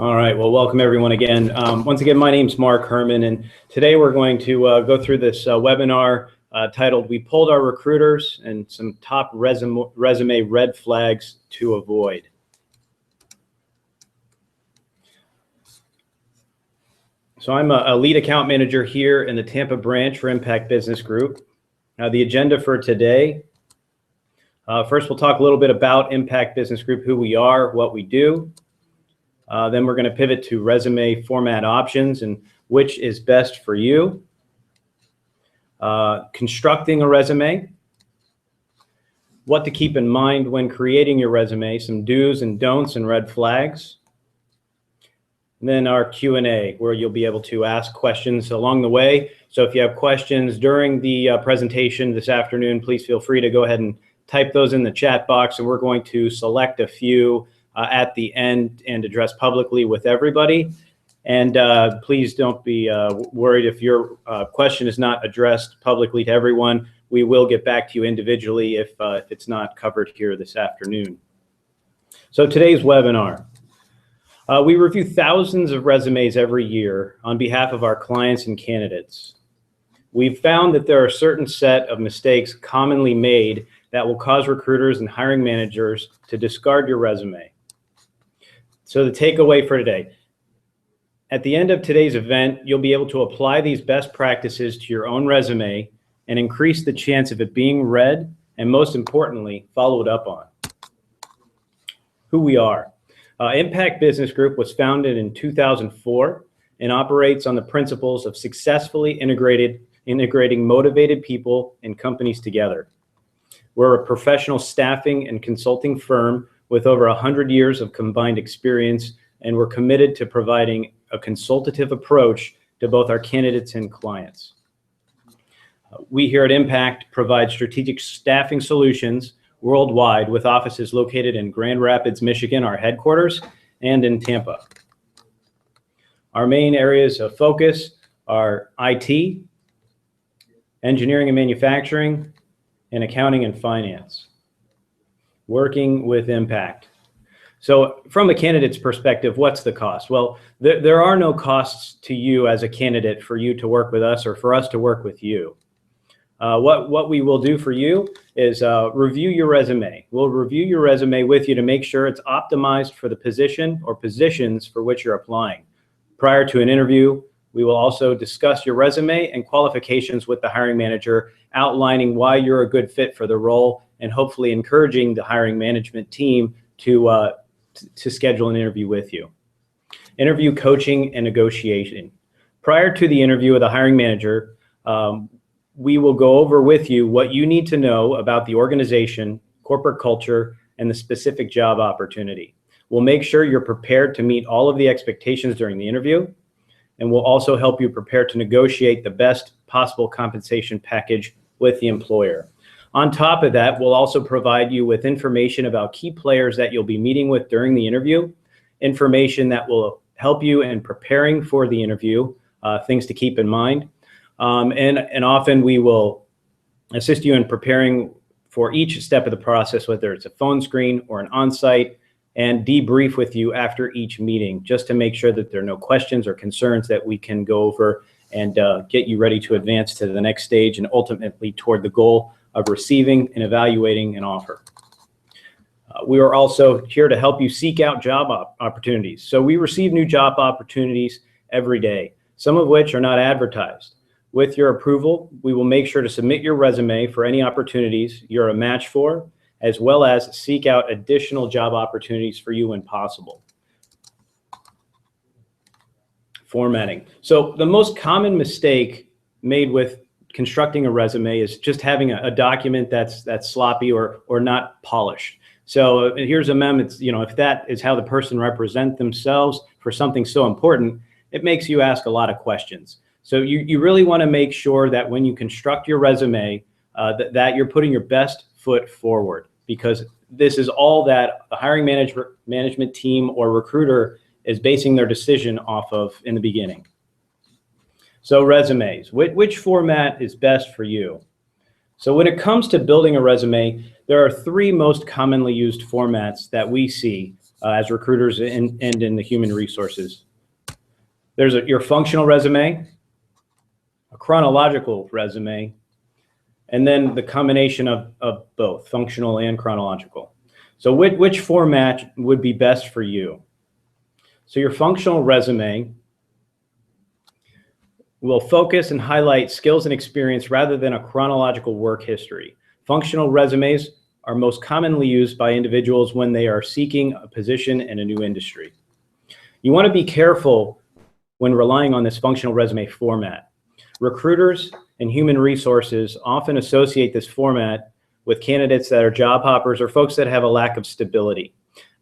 All right, well, welcome everyone again. Once again, my name's Mark Herman, and today we're going to go through this webinar titled "We Pulled Our Recruiters and Some Top Resume Red Flags to Avoid." So I'm a lead account manager here in the Tampa branch for Impact Business Group. Now, the agenda for today, first we'll talk a little bit about Impact Business Group, who we are, what we do. Then we're going to pivot to resume format options and which is best for you. Constructing a resume, what to keep in mind when creating your resume, some do's and don'ts and red flags. And then our Q&A, where you'll be able to ask questions along the way. So if you have questions during the presentation this afternoon, please feel free to go ahead and type those in the chat box, and we're going to select a few at the end and address publicly with everybody. And please don't be worried if your question is not addressed publicly to everyone. We will get back to you individually if it's not covered here this afternoon. So today's webinar, we review thousands of resumes every year on behalf of our clients and candidates. We've found that there are a certain set of mistakes commonly made that will cause recruiters and hiring managers to discard your resume. So the takeaway for today, at the end of today's event, you'll be able to apply these best practices to your own resume and increase the chance of it being read and, most importantly, followed up on. Who we are. Impact Business Group was founded in 2004 and operates on the principles of successfully integrating motivated people and companies together. We're a professional staffing and consulting firm with over 100 years of combined experience, and we're committed to providing a consultative approach to both our candidates and clients. We here at Impact provide strategic staffing solutions worldwide with offices located in Grand Rapids, Michigan, our headquarters, and in Tampa. Our main areas of focus are IT, engineering and manufacturing, and accounting and finance. Working with Impact. So from the candidate's perspective, what's the cost? Well, there are no costs to you as a candidate for you to work with us or for us to work with you. What we will do for you is review your resume. We'll review your resume with you to make sure it's optimized for the position or positions for which you're applying. Prior to an interview, we will also discuss your resume and qualifications with the hiring manager, outlining why you're a good fit for the role and hopefully encouraging the hiring management team to schedule an interview with you. Interview coaching and negotiation. Prior to the interview with the hiring manager, we will go over with you what you need to know about the organization, corporate culture, and the specific job opportunity. We'll make sure you're prepared to meet all of the expectations during the interview, and we'll also help you prepare to negotiate the best possible compensation package with the employer. On top of that, we'll also provide you with information about key players that you'll be meeting with during the interview, information that will help you in preparing for the interview, things to keep in mind. And often we will assist you in preparing for each step of the process, whether it's a phone screen or an on-site, and debrief with you after each meeting, just to make sure that there are no questions or concerns that we can go over and get you ready to advance to the next stage and ultimately toward the goal of receiving and evaluating an offer. We are also here to help you seek out job opportunities. So we receive new job opportunities every day, some of which are not advertised. With your approval, we will make sure to submit your resume for any opportunities you're a match for, as well as seek out additional job opportunities for you when possible. Formatting. So the most common mistake made with constructing a resume is just having a document that's sloppy or not polished. So here's a mem. It's, if that is how the person represents themselves for something so important, it makes you ask a lot of questions. So you really want to make sure that when you construct your resume, that you're putting your best foot forward, because this is all that the hiring management team or recruiter is basing their decision off of in the beginning. So resumes, which format is best for you? So when it comes to building a resume, there are three most commonly used formats that we see as recruiters and in the human resources. There's your functional resume, a chronological resume, and then the combination of both, functional and chronological. So which format would be best for you? So your functional resume will focus and highlight skills and experience rather than a chronological work history. Functional resumes are most commonly used by individuals when they are seeking a position in a new industry. You want to be careful when relying on this functional resume format. Recruiters and human resources often associate this format with candidates that are job hoppers or folks that have a lack of stability.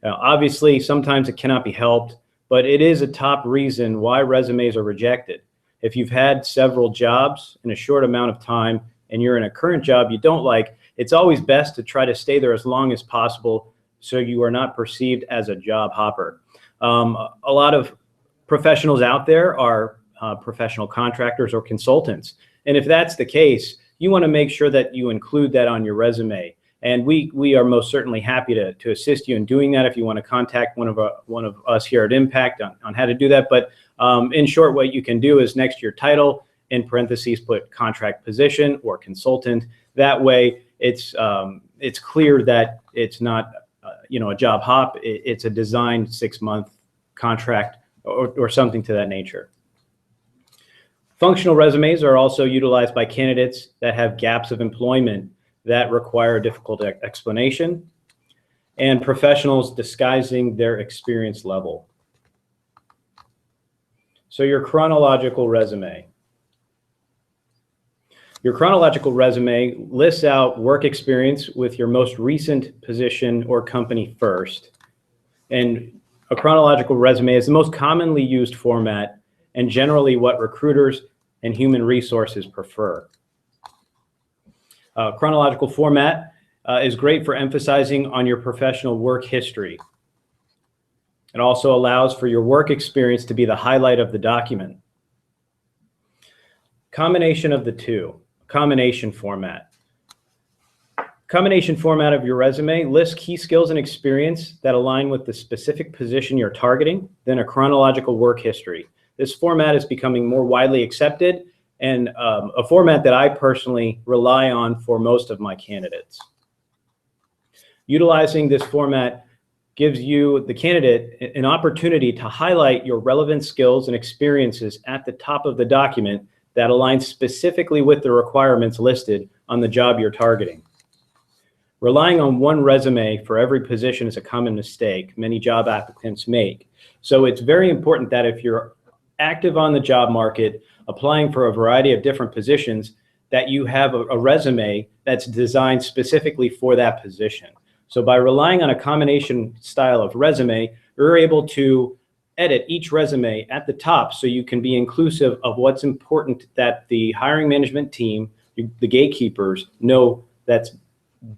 Now, obviously, sometimes it cannot be helped, but it is a top reason why resumes are rejected. If you've had several jobs in a short amount of time and you're in a current job you don't like, it's always best to try to stay there as long as possible so you are not perceived as a job hopper. A lot of professionals out there are professional contractors or consultants. And if that's the case, you want to make sure that you include that on your resume. And we are most certainly happy to assist you in doing that if you want to contact one of us here at Impact on how to do that. But in short, what you can do is next to your title, in parentheses, put contract position or consultant. That way, it's clear that it's not a job hop. It's a designed 6-month contract or something to that nature. Functional resumes are also utilized by candidates that have gaps of employment that require a difficult explanation, and professionals disguising their experience level. So your chronological resume. Your chronological resume lists out work experience with your most recent position or company first. And a chronological resume is the most commonly used format and generally what recruiters and human resources prefer. Chronological format is great for emphasizing on your professional work history. It also allows for your work experience to be the highlight of the document. Combination of the two, combination format. Combination format of your resume lists key skills and experience that align with the specific position you're targeting, then a chronological work history. This format is becoming more widely accepted and a format that I personally rely on for most of my candidates. Utilizing this format gives you, the candidate, an opportunity to highlight your relevant skills and experiences at the top of the document that aligns specifically with the requirements listed on the job you're targeting. Relying on one resume for every position is a common mistake many job applicants make. So it's very important that if you're active on the job market, applying for a variety of different positions, that you have a resume that's designed specifically for that position. So by relying on a combination style of resume, you're able to edit each resume at the top so you can be inclusive of what's important that the hiring management team, the gatekeepers, know that's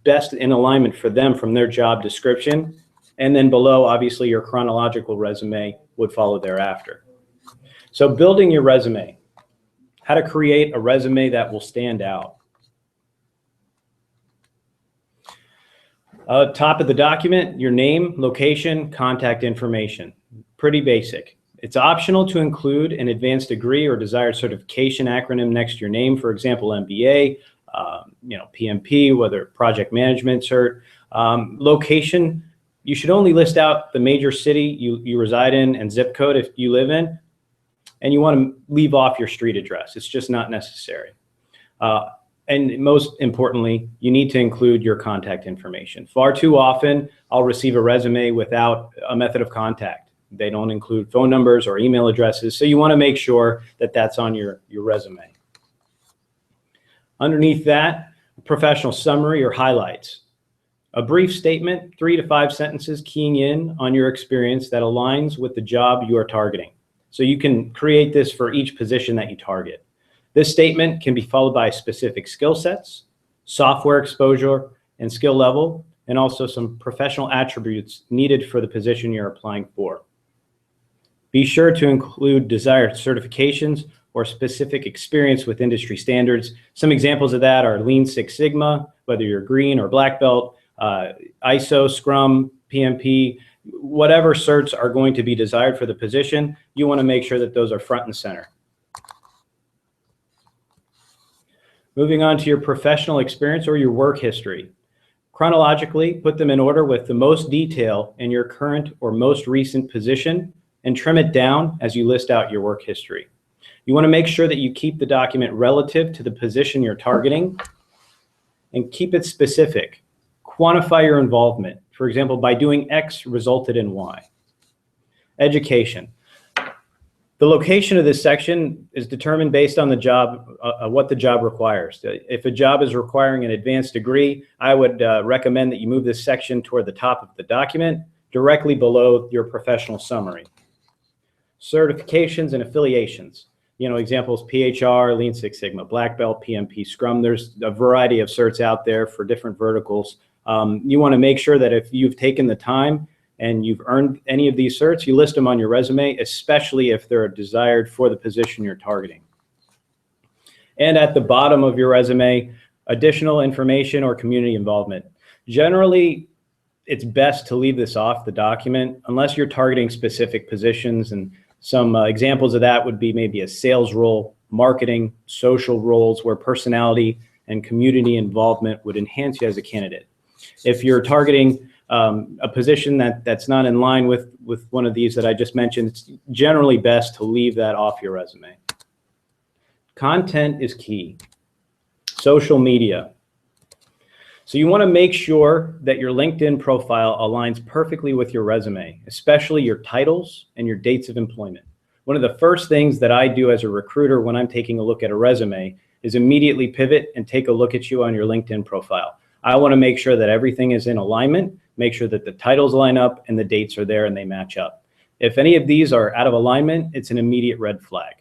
best in alignment for them from their job description. And then below, obviously, your chronological resume would follow thereafter. So building your resume, how to create a resume that will stand out. Top of the document, your name, location, contact information. Pretty basic. It's optional to include an advanced degree or desired certification acronym next to your name. For example, MBA, PMP, whether project management cert. Location, you should only list out the major city you reside in and zip code if you live in. And you want to leave off your street address. It's just not necessary. And most importantly, you need to include your contact information. Far too often, I'll receive a resume without a method of contact. They don't include phone numbers or email addresses. So you want to make sure that that's on your resume. Underneath that, a professional summary or highlights. A brief statement, 3 to 5 sentences keying in on your experience that aligns with the job you are targeting. So you can create this for each position that you target. This statement can be followed by specific skill sets, software exposure and skill level, and also some professional attributes needed for the position you're applying for. Be sure to include desired certifications or specific experience with industry standards. Some examples of that are Lean Six Sigma, whether you're green or black belt, ISO, Scrum, PMP, whatever certs are going to be desired for the position, you want to make sure that those are front and center. Moving on to your professional experience or your work history. Chronologically, put them in order with the most detail in your current or most recent position and trim it down as you list out your work history. You want to make sure that you keep the document relative to the position you're targeting and keep it specific. Quantify your involvement. For example, by doing X resulted in Y. Education. The location of this section is determined based on the job, what the job requires. If a job is requiring an advanced degree, I would recommend that you move this section toward the top of the document, directly below your professional summary. Certifications and affiliations. Examples, PHR, Lean Six Sigma, Black Belt, PMP, Scrum. There's a variety of certs out there for different verticals. You want to make sure that if you've taken the time and you've earned any of these certs, you list them on your resume, especially if they're desired for the position you're targeting. And at the bottom of your resume, additional information or community involvement. Generally, it's best to leave this off the document unless you're targeting specific positions, and some examples of that would be maybe a sales role, marketing, social roles where personality and community involvement would enhance you as a candidate. If you're targeting a position that's not in line with one of these that I just mentioned, it's generally best to leave that off your resume. Content is key. Social media. So you want to make sure that your LinkedIn profile aligns perfectly with your resume, especially your titles and your dates of employment. One of the first things that I do as a recruiter when I'm taking a look at a resume is immediately pivot and take a look at you on your LinkedIn profile. I want to make sure that everything is in alignment, make sure that the titles line up and the dates are there and they match up. If any of these are out of alignment, it's an immediate red flag.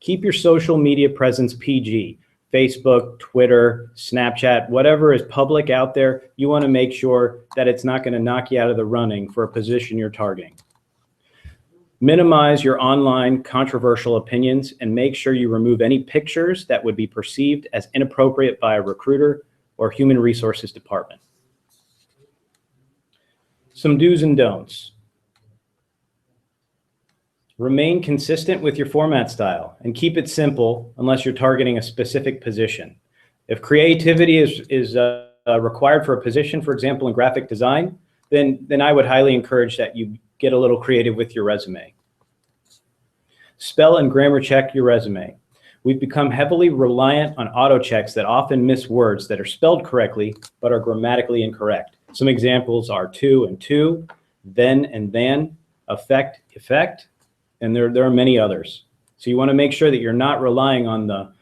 Keep your social media presence PG. Facebook, Twitter, Snapchat, whatever is public out there, you want to make sure that it's not going to knock you out of the running for a position you're targeting. Minimize your online controversial opinions and make sure you remove any pictures that would be perceived as inappropriate by a recruiter or human resources department. Some do's and don'ts. Remain consistent with your format style and keep it simple unless you're targeting a specific position. If creativity is required for a position, for example, in graphic design, then I would highly encourage that you get a little creative with your resume. Spell and grammar check your resume. We've become heavily reliant on auto checks that often miss words that are spelled correctly but are grammatically incorrect. Some examples are to and to, then and than, effect, effect, and there are many others. So you want to make sure that you're not relying on the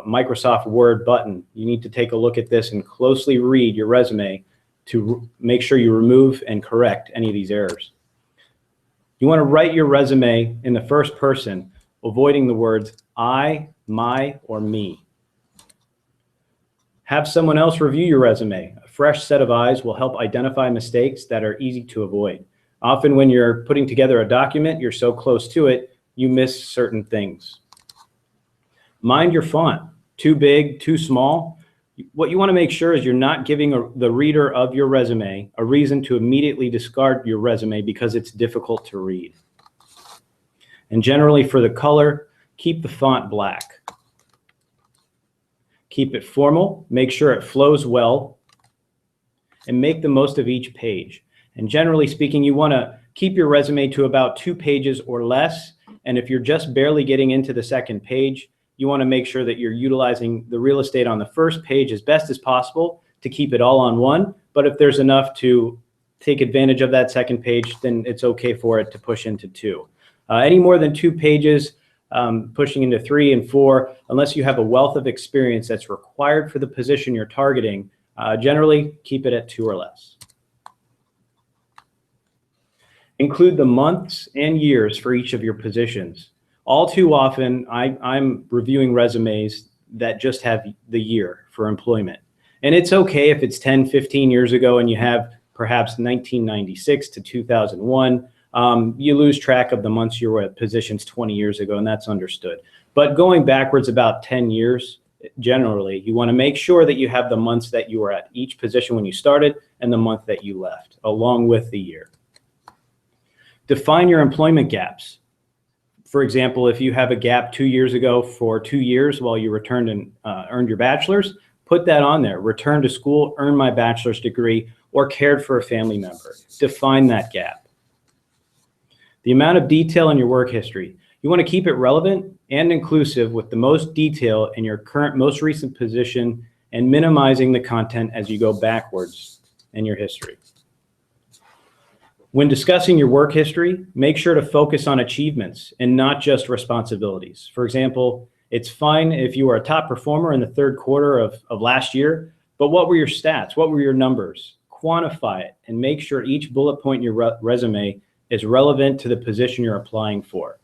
Microsoft Word button. You need to take a look at this and closely read your resume to make sure you remove and correct any of these errors. You want to write your resume in the first person, avoiding the words I, my, or me. Have someone else review your resume. A fresh set of eyes will help identify mistakes that are easy to avoid. Often when you're putting together a document, you're so close to it, you miss certain things. Mind your font. Too big, too small. What you want to make sure is you're not giving the reader of your resume a reason to immediately discard your resume because it's difficult to read. And generally for the color, keep the font black. Keep it formal, make sure it flows well, and make the most of each page. And generally speaking, you want to keep your resume to about 2 pages or less. And if you're just barely getting into the second page, you want to make sure that you're utilizing the real estate on the first page as best as possible to keep it all on one. But if there's enough to take advantage of that second page, then it's okay for it to push into 2. Any more than 2 pages, pushing into 3 and 4, unless you have a wealth of experience that's required for the position you're targeting, generally keep it at 2 or less. Include the months and years for each of your positions. All too often, I'm reviewing resumes that just have the year for employment. And it's okay if it's 10, 15 years ago and you have perhaps 1996 to 2001. you lose track of the months you were at positions 20 years ago, and that's understood. But going backwards about 10 years, generally, you want to make sure that you have the months that you were at each position when you started and the month that you left, along with the year. Define your employment gaps. For example, if you have a gap 2 years ago for 2 years while you returned and earned your bachelor's, put that on there. Return to school, earn my bachelor's degree, or cared for a family member. Define that gap. The amount of detail in your work history. You want to keep it relevant and inclusive with the most detail in your current, most recent position and minimizing the content as you go backwards in your history. When discussing your work history, make sure to focus on achievements and not just responsibilities. For example, it's fine if you were a top performer in the third quarter of last year, but what were your stats? What were your numbers? Quantify it and make sure each bullet point in your resume is relevant to the position you're applying for.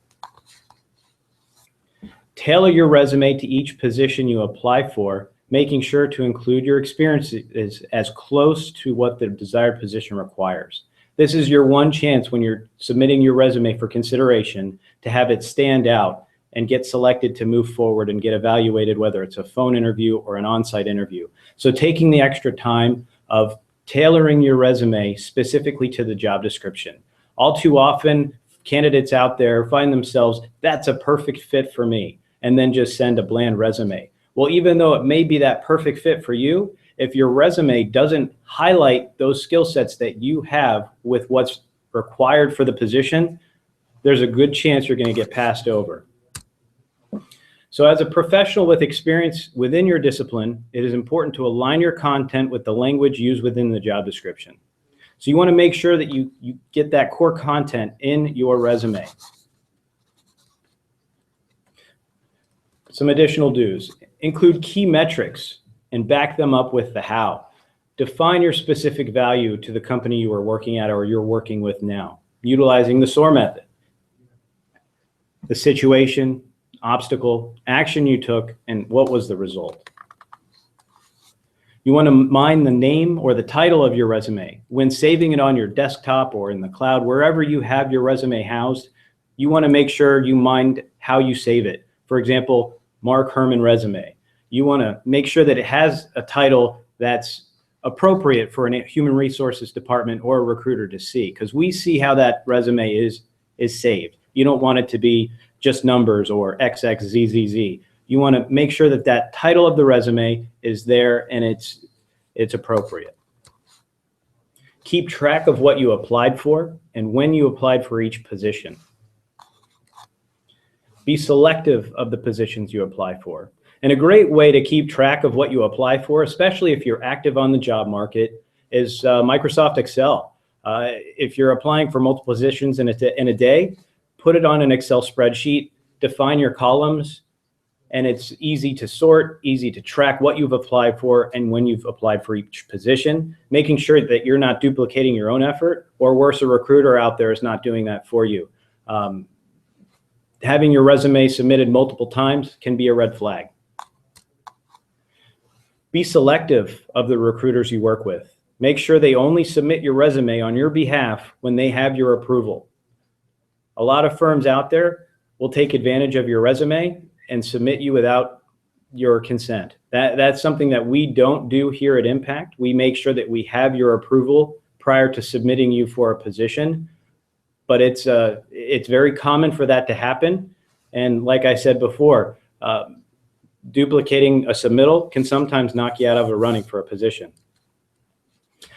Tailor your resume to each position you apply for, making sure to include your experiences as close to what the desired position requires. This is your one chance when you're submitting your resume for consideration to have it stand out and get selected to move forward and get evaluated, whether it's a phone interview or an on-site interview. So taking the extra time of tailoring your resume specifically to the job description. All too often, candidates out there find themselves, that's a perfect fit for me, and then just send a bland resume. Well, even though it may be that perfect fit for you, if your resume doesn't highlight those skill sets that you have with what's required for the position, there's a good chance you're going to get passed over. So as a professional with experience within your discipline, it is important to align your content with the language used within the job description. So you want to make sure that you get that core content in your resume. Some additional do's. Include key metrics and back them up with the how. Define your specific value to the company you are working at or you're working with now, utilizing the SOAR method. The situation, obstacle, action you took, and what was the result. You want to mind the name or the title of your resume. When saving it on your desktop or in the cloud, wherever you have your resume housed, you want to make sure you mind how you save it. For example, Mark Herman resume. You want to make sure that it has a title that's appropriate for a human resources department or a recruiter to see, because we see how that resume is saved. You don't want it to be just numbers or XXZZZ. You want to make sure that that title of the resume is there and it's appropriate. Keep track of what you applied for and when you applied for each position. Be selective of the positions you apply for. And a great way to keep track of what you apply for, especially if you're active on the job market, is Microsoft Excel. If you're applying for multiple positions in a day, put it on an Excel spreadsheet, define your columns, and it's easy to sort, easy to track what you've applied for and when you've applied for each position, making sure that you're not duplicating your own effort, or worse, a recruiter out there is not doing that for you. Having your resume submitted multiple times can be a red flag. Be selective of the recruiters you work with. Make sure they only submit your resume on your behalf when they have your approval. A lot of firms out there will take advantage of your resume and submit you without your consent. That's something that we don't do here at Impact. We make sure that we have your approval prior to submitting you for a position, but it's very common for that to happen. And like I said before, duplicating a submittal can sometimes knock you out of a running for a position.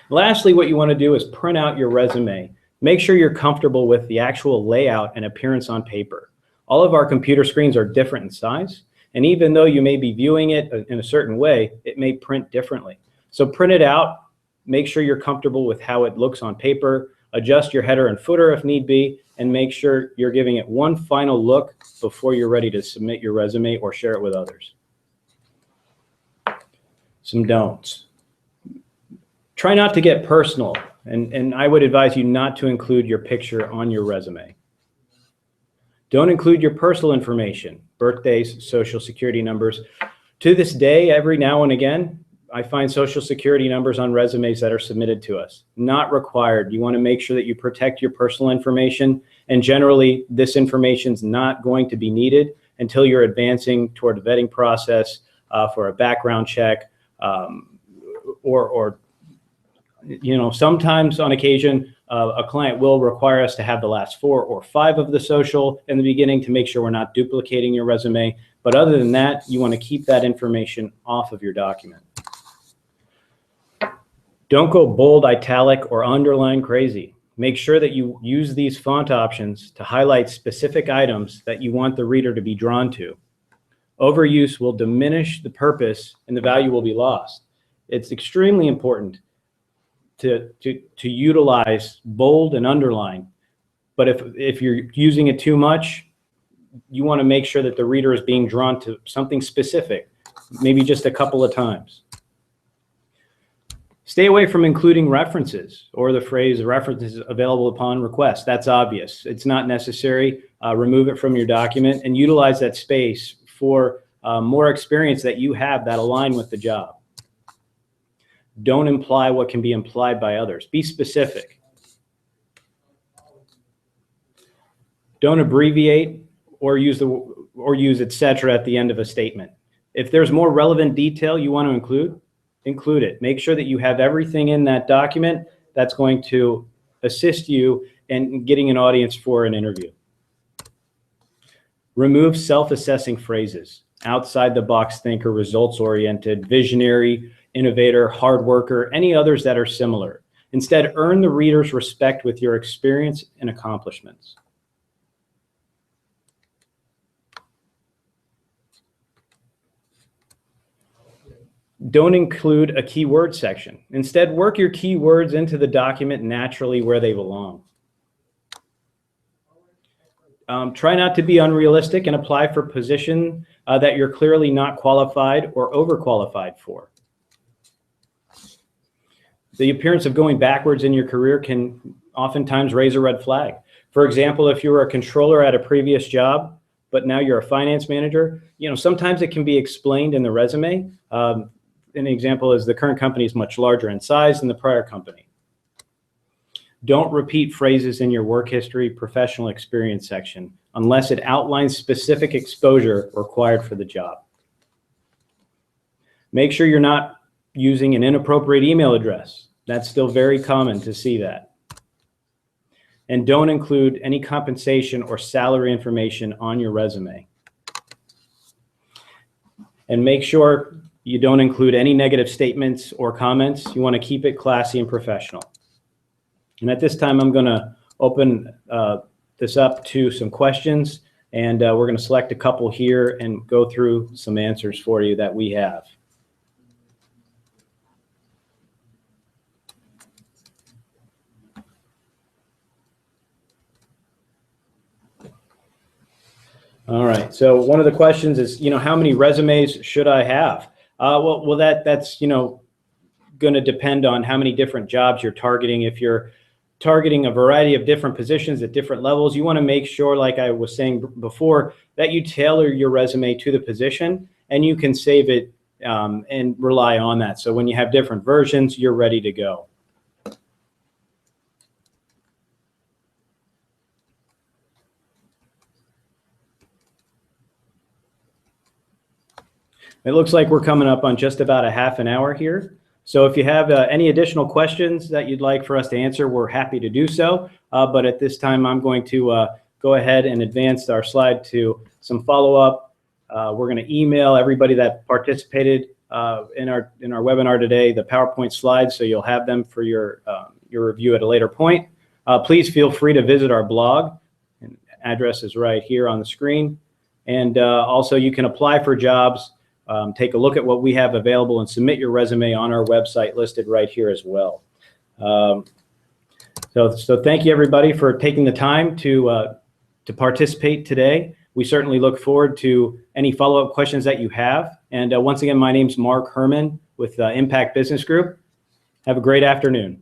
Lastly, what you want to do is print out your resume. Make sure you're comfortable with the actual layout and appearance on paper. All of our computer screens are different in size, and even though you may be viewing it in a certain way, it may print differently. So print it out, make sure you're comfortable with how it looks on paper, adjust your header and footer if need be, and make sure you're giving it one final look before you're ready to submit your resume or share it with others. Some don'ts. Try not to get personal, and I would advise you not to include your picture on your resume. Don't include your personal information, birthdays, social security numbers. To this day, every now and again, I find social security numbers on resumes that are submitted to us. Not required. You want to make sure that you protect your personal information, and generally this information is not going to be needed until you're advancing toward a vetting process for a background check, or sometimes on occasion a client will require us to have the last 4 or 5 of the social in the beginning to make sure we're not duplicating your resume. But other than that, you want to keep that information off of your document. Don't go bold, italic, or underline crazy. Make sure that you use these font options to highlight specific items that you want the reader to be drawn to. Overuse will diminish the purpose and the value will be lost. It's extremely important to utilize bold and underline, but if you're using it too much, you want to make sure that the reader is being drawn to something specific, maybe just a couple of times. Stay away from including references or the phrase references available upon request. That's obvious. It's not necessary. Remove it from your document and utilize that space for more experience that you have that align with the job. Don't imply what can be implied by others. Be specific. Don't abbreviate or use etc. at the end of a statement. If there's more relevant detail you want to include it. Make sure that you have everything in that document that's going to assist you in getting an audience for an interview. Remove self-assessing phrases. Outside the box thinker, results-oriented, visionary, innovator, hard worker, any others that are similar. Instead, earn the reader's respect with your experience and accomplishments. Don't include a keyword section. Instead, work your keywords into the document naturally where they belong. Try not to be unrealistic and apply for a position that you're clearly not qualified or overqualified for. The appearance of going backwards in your career can oftentimes raise a red flag. For example, if you were a controller at a previous job, but now you're a finance manager, sometimes it can be explained in the resume. An example is the current company is much larger in size than the prior company. Don't repeat phrases in your work history, professional experience section unless it outlines specific exposure required for the job. Make sure you're not using an inappropriate email address. That's still very common to see that. And don't include any compensation or salary information on your resume. And make sure you don't include any negative statements or comments. You want to keep it classy and professional. And at this time, I'm going to open this up to some questions, and we're going to select a couple here and go through some answers for you that we have. All right. So one of the questions is, how many resumes should I have? Well, that's going to depend on how many different jobs you're targeting. If you're targeting a variety of different positions at different levels, you want to make sure, like I was saying before, that you tailor your resume to the position and you can save it and rely on that. So when you have different versions, you're ready to go. It looks like we're coming up on just about a half an hour here. So if you have any additional questions that you'd like for us to answer, we're happy to do so. But at this time, I'm going to go ahead and advance our slide to some follow-up. We're going to email everybody that participated in our webinar today the PowerPoint slides, so you'll have them for your review at a later point. Please feel free to visit our blog. And address is right here on the screen. And also, you can apply for jobs. Take a look at what we have available and submit your resume on our website listed right here as well. So thank you everybody for taking the time to participate today. We certainly look forward to any follow-up questions that you have. And once again, my name's Mark Herman with Impact Business Group. Have a great afternoon.